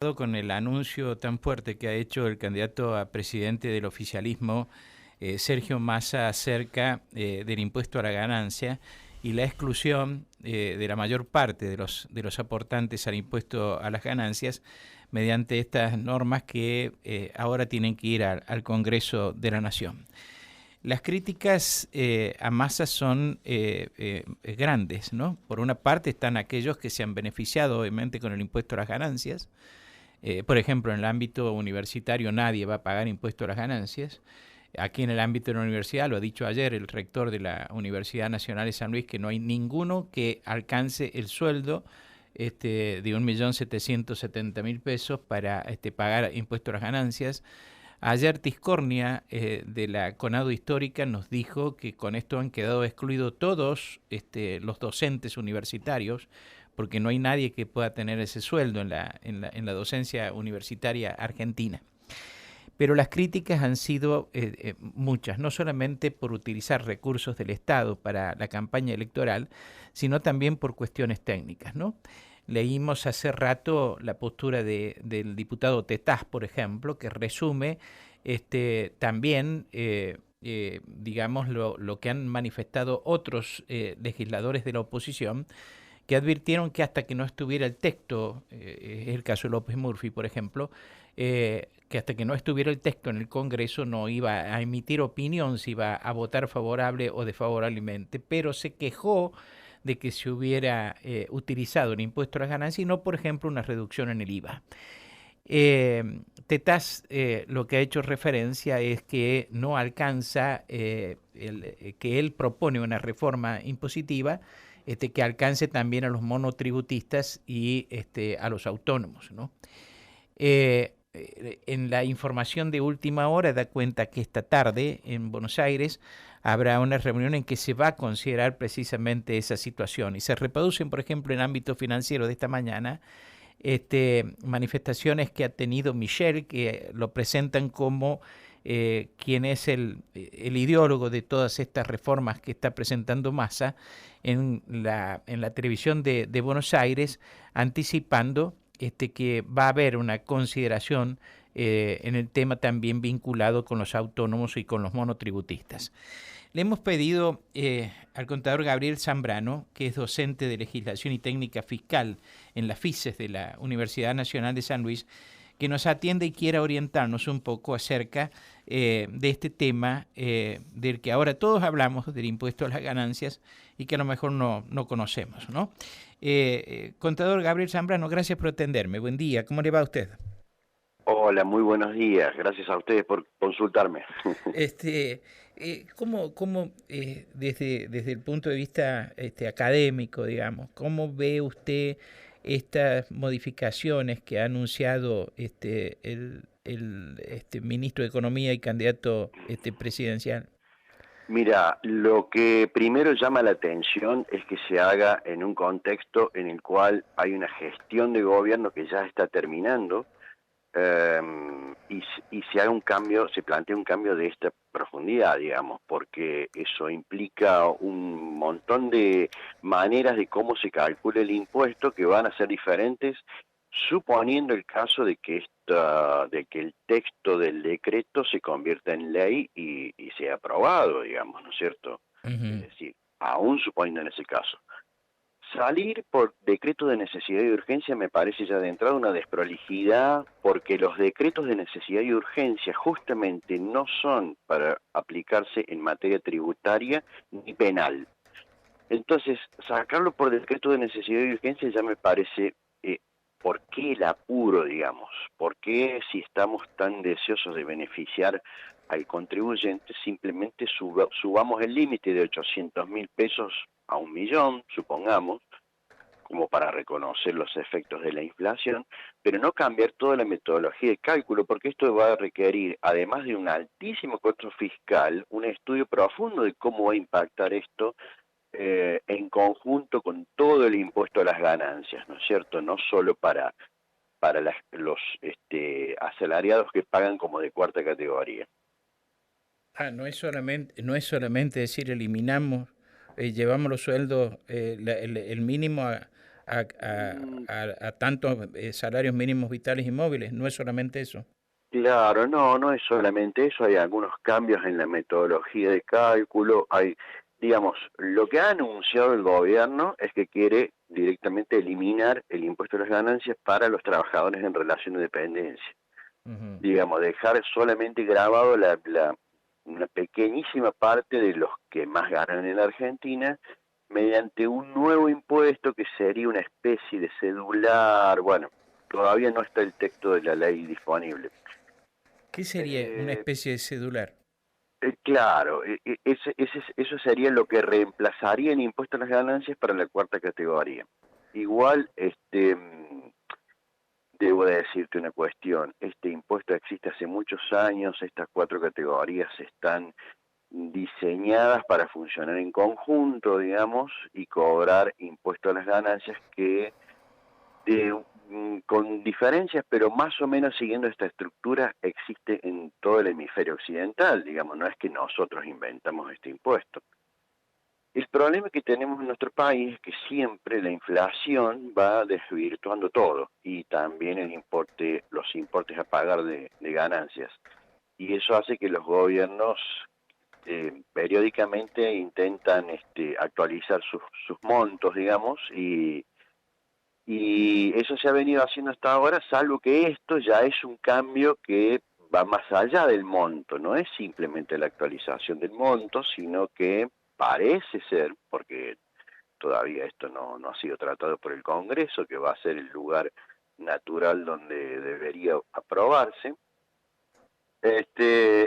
Con el anuncio tan fuerte que ha hecho el candidato a presidente del oficialismo, Sergio Massa, acerca del impuesto a la ganancia y la exclusión de la mayor parte de los aportantes al impuesto a las ganancias mediante estas normas que ahora tienen que ir al Congreso de la Nación. Las críticas a Massa son grandes, ¿no? Por una parte están aquellos que se han beneficiado obviamente con el impuesto a las ganancias. Por ejemplo, en el ámbito universitario nadie va a pagar impuesto a las ganancias. Aquí en el ámbito de la universidad, lo ha dicho ayer el rector de la Universidad Nacional de San Luis, que no hay ninguno que alcance el sueldo de 1.770.000 pesos para pagar impuesto a las ganancias. Ayer Tiscornia de la Conado Histórica nos dijo que con esto han quedado excluidos todos los docentes universitarios, porque no hay nadie que pueda tener ese sueldo en la docencia universitaria argentina. Pero las críticas han sido muchas, no solamente por utilizar recursos del Estado para la campaña electoral, sino también por cuestiones técnicas, ¿no? Leímos hace rato la postura del diputado Tetaz, por ejemplo, que resume también, digamos, lo que han manifestado otros legisladores de la oposición, que advirtieron que hasta que no estuviera el texto, es el caso de López Murphy, por ejemplo, que hasta que no estuviera el texto en el Congreso no iba a emitir opinión si iba a votar favorable o desfavorablemente, pero se quejó de que se hubiera utilizado el impuesto a las ganancias y no, por ejemplo, una reducción en el IVA. Tetaz lo que ha hecho referencia es que no alcanza, que él propone una reforma impositiva que alcance también a los monotributistas y a los autónomos, ¿no? En la información de última hora da cuenta que esta tarde en Buenos Aires habrá una reunión en que se va a considerar precisamente esa situación y se reproducen, por ejemplo, en ámbito financiero de esta mañana, manifestaciones que ha tenido Michel, que lo presentan como quien es el ideólogo de todas estas reformas que está presentando Massa en la televisión de Buenos Aires, anticipando que va a haber una consideración en el tema también vinculado con los autónomos y con los monotributistas. Le hemos pedido al contador Gabriel Zambrano, que es docente de Legislación y Técnica Fiscal en la FICES de la Universidad Nacional de San Luis, que nos atienda y quiera orientarnos un poco acerca de este tema del que ahora todos hablamos, del impuesto a las ganancias, y que a lo mejor no conocemos, ¿no? Contador Gabriel Zambrano, gracias por atenderme. Buen día, ¿cómo le va a usted? Hola, muy buenos días. Gracias a ustedes por consultarme. ¿Cómo desde el punto de vista académico, digamos, cómo ve usted estas modificaciones que ha anunciado el ministro de Economía y candidato presidencial? Mira, lo que primero llama la atención es que se haga en un contexto en el cual hay una gestión de gobierno que ya está terminando, y se haga un cambio, se plantea un cambio de esta profundidad, digamos, porque eso implica un montón de maneras de cómo se calcula el impuesto que van a ser diferentes, suponiendo el caso de que de que el texto del decreto se convierta en ley y sea aprobado, digamos, ¿no es cierto? Es Ujú. decir, aún suponiendo en ese caso. Salir por decreto de necesidad y urgencia me parece ya de entrada una desprolijidad, porque los decretos de necesidad y urgencia justamente no son para aplicarse en materia tributaria ni penal. Entonces, sacarlo por decreto de necesidad y urgencia ya me parece, ¿por qué el apuro, digamos? ¿Por qué si estamos tan deseosos de beneficiar al contribuyente, simplemente subamos el límite de 800.000 pesos a 1.000.000, supongamos, como para reconocer los efectos de la inflación, pero no cambiar toda la metodología de cálculo, porque esto va a requerir, además de un altísimo costo fiscal, un estudio profundo de cómo va a impactar esto en conjunto con todo el impuesto a las ganancias, ¿no es cierto? No solo para los asalariados que pagan como de cuarta categoría. No es solamente decir eliminamos, llevamos los sueldos, el mínimo Mm, a tantos salarios mínimos vitales y móviles. No es solamente eso. Claro, no, no es solamente eso, hay algunos cambios en la metodología de cálculo, hay, digamos, lo que ha anunciado el gobierno es que quiere directamente eliminar el impuesto a las ganancias para los trabajadores en relación de dependencia. Ujú. Digamos, dejar solamente grabado una pequeñísima parte de los que más ganan en la Argentina mediante un nuevo impuesto que sería una especie de cedular, bueno, todavía no está el texto de la ley disponible. ¿Qué sería una Eh, especie de cedular? claro, eso sería lo que reemplazaría el impuesto a las ganancias para la cuarta categoría. Igual, debo decirte una cuestión, este impuesto existe hace muchos años, estas cuatro categorías están diseñadas para funcionar en conjunto, digamos, y cobrar impuesto a las ganancias que con diferencias, pero más o menos siguiendo esta estructura, existe en todo el hemisferio occidental, digamos, no es que nosotros inventamos este impuesto. El problema que tenemos en nuestro país es que siempre la inflación va desvirtuando todo y también los importes a pagar de ganancias. Y eso hace que los gobiernos periódicamente intentan actualizar sus montos, digamos, y eso se ha venido haciendo hasta ahora, salvo que esto ya es un cambio que va más allá del monto, no es simplemente la actualización del monto, sino que parece ser, porque todavía esto no ha sido tratado por el Congreso, que va a ser el lugar natural donde debería aprobarse.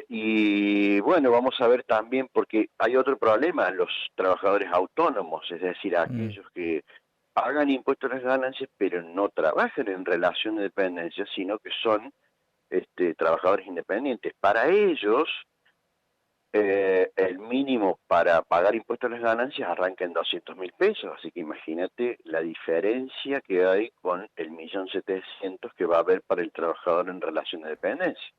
Y bueno, vamos a ver también, porque hay otro problema, los trabajadores autónomos, es decir, Mm. aquellos que pagan impuestos a las ganancias, pero no trabajan en relación de dependencia, sino que son trabajadores independientes. Para ellos, el mínimo para pagar impuestos a las ganancias arranca en 200.000 pesos, así que imagínate la diferencia que hay con el 1.700.000 que va a haber para el trabajador en relación de dependencia.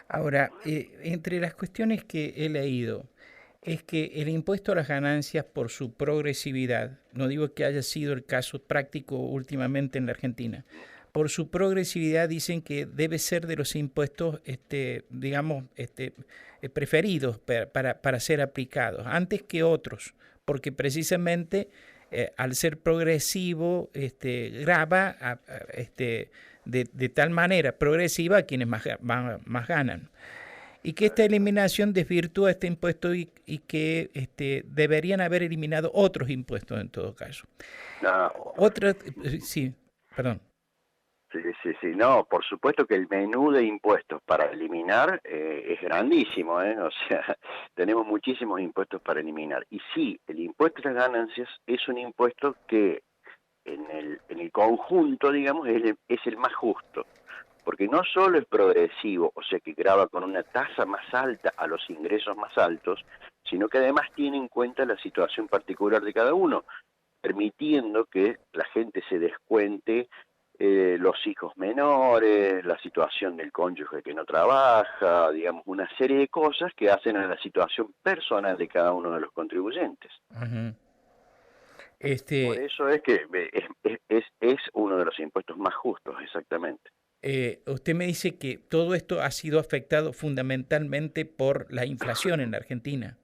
Ahora, entre las cuestiones que he leído, es que el impuesto a las ganancias por su progresividad, no digo que haya sido el caso práctico últimamente en la Argentina, por su progresividad dicen que debe ser de los impuestos, digamos, preferidos para ser aplicados, antes que otros, porque precisamente al ser progresivo, grava de tal manera progresiva a quienes más ganan. Y que esta eliminación desvirtúa este impuesto y que deberían haber eliminado otros impuestos en todo caso. No, Otra, sí, perdón. sí, sí, sí, no, por supuesto que el menú de impuestos para eliminar es grandísimo, ¿eh? O sea, tenemos muchísimos impuestos para eliminar. Y sí, el impuesto a las ganancias es un impuesto que en el conjunto, digamos, es el más justo, porque no solo es progresivo, o sea que graba con una tasa más alta a los ingresos más altos, sino que además tiene en cuenta la situación particular de cada uno, permitiendo que la gente se descuente los hijos menores, la situación del cónyuge que no trabaja, digamos, una serie de cosas que hacen a la situación personal de cada uno de los contribuyentes. Ujú. Por Este, eso es que es uno de los impuestos más justos, exactamente. Usted me dice que todo esto ha sido afectado fundamentalmente por la inflación en la Argentina.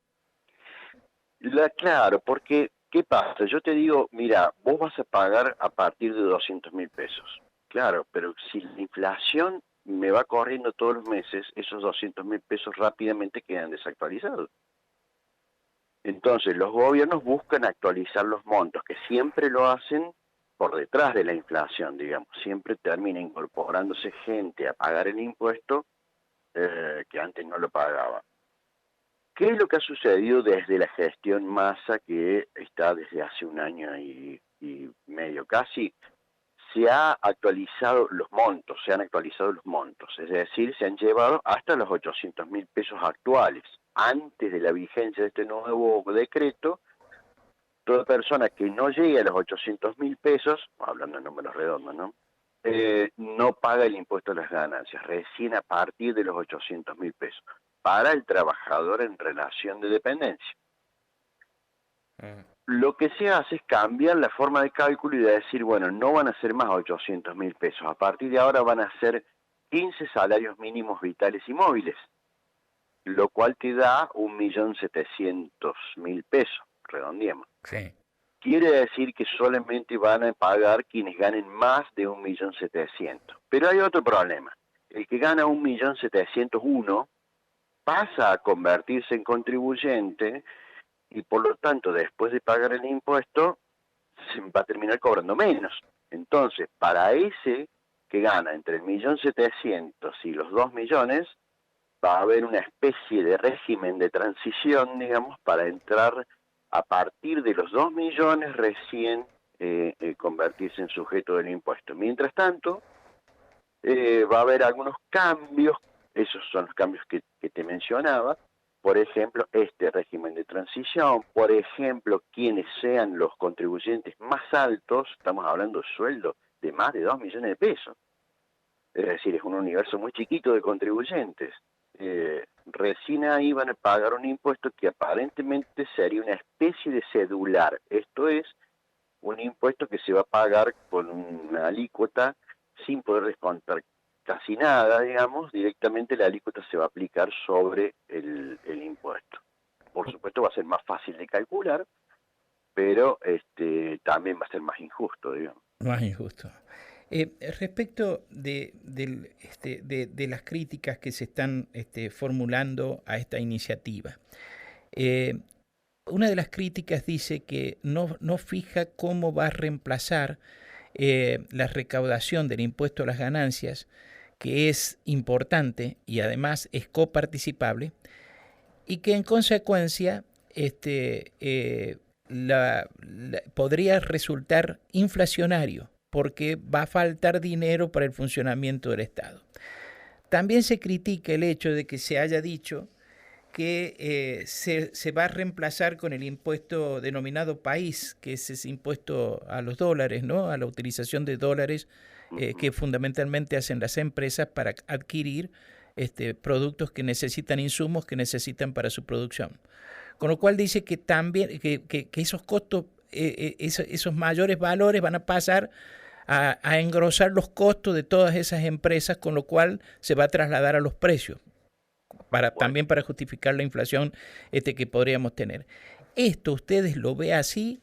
Claro, porque, ¿qué pasa? Yo te digo, mira, vos vas a pagar a partir de 200.000 pesos. Claro, pero si la inflación me va corriendo todos los meses, esos 200.000 pesos rápidamente quedan desactualizados. Entonces, los gobiernos buscan actualizar los montos, que siempre lo hacen por detrás de la inflación, digamos. Siempre termina incorporándose gente a pagar el impuesto que antes no lo pagaba. ¿Qué es lo que ha sucedido desde la gestión Massa, que está desde hace un año y medio casi? Se ha actualizado los montos, se han actualizado los montos, es decir, se han llevado hasta los 800.000 pesos actuales. Antes de la vigencia de este nuevo decreto, toda persona que no llegue a los 800.000 pesos, hablando en números redondos, ¿no? No paga el impuesto a las ganancias, recién a partir de los 800.000 pesos, para el trabajador en relación de dependencia. Lo que se hace es cambiar la forma de cálculo y de decir, bueno, no van a ser más 800.000 pesos. A partir de ahora van a ser 15 salarios mínimos vitales y móviles, lo cual te da 1.700.000 pesos, redondeemos. Sí. Quiere decir que solamente van a pagar quienes ganen más de 1.700.000. Pero hay otro problema. El que gana 1.701.000 pasa a convertirse en contribuyente y por lo tanto después de pagar el impuesto se va a terminar cobrando menos. Entonces, para ese que gana entre el 1.700.000 y los 2 millones, va a haber una especie de régimen de transición, digamos, para entrar a partir de los 2 millones recién convertirse en sujeto del impuesto. Mientras tanto, va a haber algunos cambios, esos son los cambios que te mencionaba, por ejemplo, este régimen de transición, por ejemplo, quienes sean los contribuyentes más altos, estamos hablando de sueldos de más de 2 millones de pesos, es decir, es un universo muy chiquito de contribuyentes. Recién ahí van a pagar un impuesto que aparentemente sería una especie de cedular, esto es, un impuesto que se va a pagar con una alícuota sin poder descontar casi nada, digamos, directamente la alícuota se va a aplicar sobre el impuesto. Por supuesto va a ser más fácil de calcular, pero también va a ser más injusto, digamos. Más injusto. Respecto de las críticas que se están formulando a esta iniciativa, una de las críticas dice que no fija cómo va a reemplazar la recaudación del impuesto a las ganancias, que es importante y además es coparticipable, y que en consecuencia podría resultar inflacionario porque va a faltar dinero para el funcionamiento del Estado. También se critica el hecho de que se haya dicho que se va a reemplazar con el impuesto denominado país, que es ese impuesto a los dólares, ¿no? A la utilización de dólares que fundamentalmente hacen las empresas para adquirir productos que necesitan, insumos que necesitan para su producción. Con lo cual dice que también que esos costos, esos mayores valores van a pasar a engrosar los costos de todas esas empresas, con lo cual se va a trasladar a los precios, también para justificar la inflación que podríamos tener. ¿Esto ustedes lo ve así,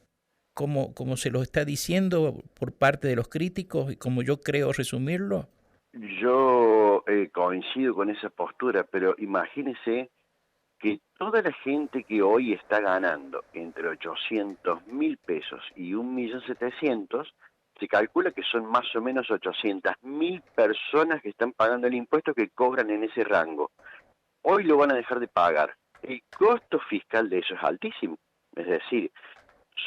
como se lo está diciendo por parte de los críticos y como yo creo resumirlo? Yo coincido con esa postura, pero imagínese que toda la gente que hoy está ganando entre 800.000 pesos y 1.700.000, se calcula que son más o menos 800.000 personas que están pagando el impuesto que cobran en ese rango. Hoy lo van a dejar de pagar. El costo fiscal de eso es altísimo. Es decir,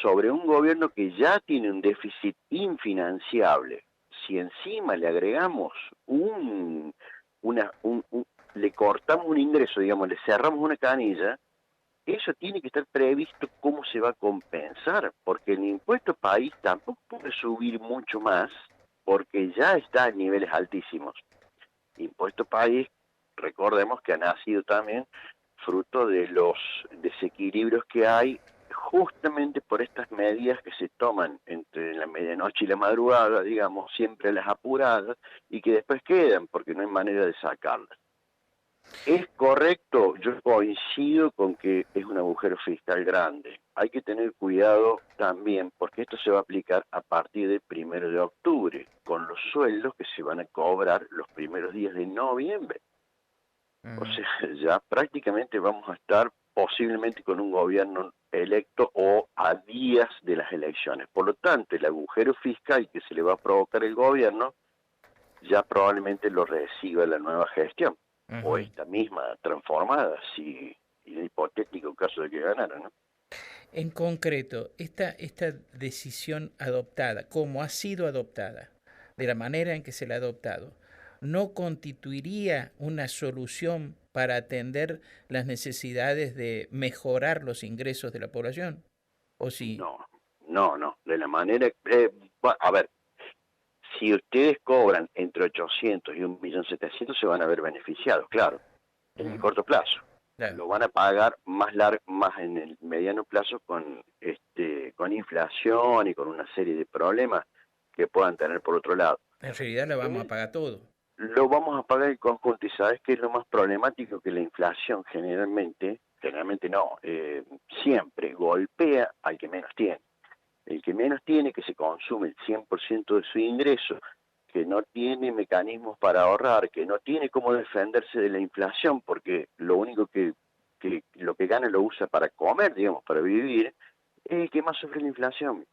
sobre un gobierno que ya tiene un déficit infinanciable, si encima le agregamos le cortamos un ingreso, digamos, le cerramos una canilla, eso tiene que estar previsto cómo se va a compensar, porque el impuesto país tampoco puede subir mucho más, porque ya está en niveles altísimos. Impuesto país, recordemos que ha nacido también fruto de los desequilibrios que hay justamente por estas medidas que se toman entre la medianoche y la madrugada, digamos, siempre las apuradas, y que después quedan porque no hay manera de sacarlas. Es correcto, yo coincido con que es un agujero fiscal grande. Hay que tener cuidado también porque esto se va a aplicar a partir del 1 de octubre, con los sueldos que se van a cobrar los primeros días de noviembre. O sea, ya prácticamente vamos a estar posiblemente con un gobierno electo o a días de las elecciones. Por lo tanto, el agujero fiscal que se le va a provocar el gobierno ya probablemente lo reciba la nueva gestión, o esta misma transformada, si en el hipotético caso de que ganara, ¿no? En concreto, esta decisión adoptada, como ha sido adoptada, de la manera en que se la ha adoptado, ¿no constituiría una solución para atender las necesidades de mejorar los ingresos de la población? ¿O sí? No, de la manera... a ver, si ustedes cobran entre 800 y 1.700.000 se van a ver beneficiados, claro, en el corto plazo. Claro. Lo van a pagar más en el mediano plazo con con inflación y con una serie de problemas que puedan tener por otro lado. En realidad la vamos a pagar todo. Lo vamos a pagar en conjunto, y ¿sabes qué es lo más problemático? Que la inflación generalmente no, siempre golpea al que menos tiene. El que menos tiene, que se consume el 100% de su ingreso, que no tiene mecanismos para ahorrar, que no tiene cómo defenderse de la inflación, porque lo único que lo que gana lo usa para comer, digamos, para vivir, es el que más sufre la inflación.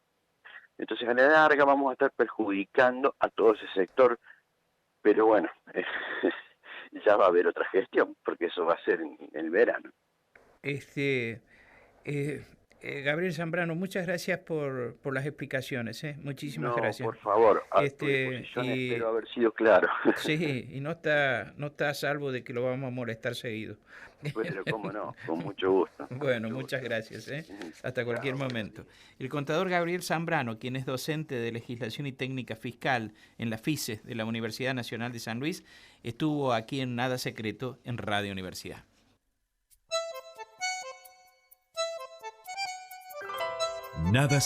Entonces, a la larga vamos a estar perjudicando a todo ese sector, pero bueno, ya va a haber otra gestión, porque eso va a ser en el verano. Este, Gabriel Zambrano, muchas gracias por las explicaciones, muchísimas No, gracias. por favor, a tu disposición, espero haber sido claro. Sí, y no está a salvo de que lo vamos a molestar seguido. Pero cómo no, con mucho gusto. Bueno, Mucho muchas gusto. gracias. Hasta cualquier Chao, momento. El contador Gabriel Zambrano, quien es docente de Legislación y Técnica Fiscal en la FICE de la Universidad Nacional de San Luis, estuvo aquí en Nada Secreto en Radio Universidad. Nada